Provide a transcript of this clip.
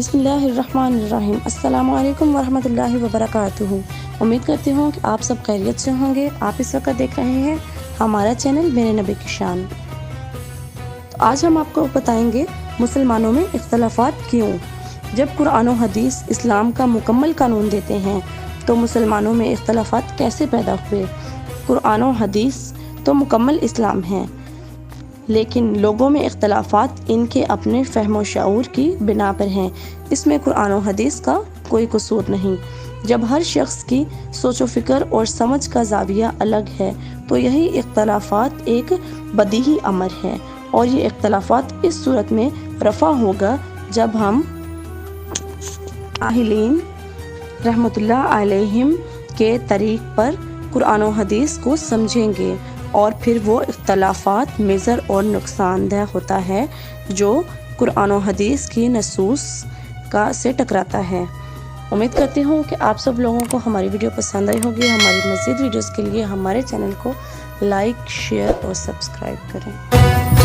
बिस्मिल्लाहिर्रहमानिर्रहीम। अस्सलामु अलैकुम वरहमतुल्लाहि वबरकातुहू। उम्मीद करती हूँ कि आप सब खैरियत से होंगे। आप इस वक्त देख रहे हैं हमारा चैनल मेरे नबी की शान। तो आज हम आपको बताएंगे मुसलमानों में इख्तलाफात क्यों। जब कुरान और हदीस इस्लाम का मुकम्मल कानून देते हैं तो मुसलमानों में इख्तलाफात कैसे पैदा हुए। कुरान और हदीस तो मुकम्मल इस्लाम हैं, लेकिन लोगों में इख्तलाफात इनके अपने फ़हम व शऊर की बिना पर हैं। इसमें कुरान और हदीस का कोई कसूर नहीं। जब हर शख्स की सोच व फ़िक्र और समझ का ज़ाविया अलग है तो यही इख्तलाफात एक बदीही अमर है, और ये इख्तलाफात इस सूरत में रफ़ा होगा जब हम आहिलीन रहमतुल्लाह अलैहिम के तरीक़ पर कुरान और हदीस को समझेंगे, और फिर वो इख्तलाफात मिज़र और नुकसानदेह होता है जो कुरान और हदीस की नसूस से टकराता है। उम्मीद करती हूँ कि आप सब लोगों को हमारी वीडियो पसंद आई होगी। हमारी मज़ीद वीडियोज़ के लिए हमारे चैनल को लाइक, शेयर और सब्सक्राइब करें।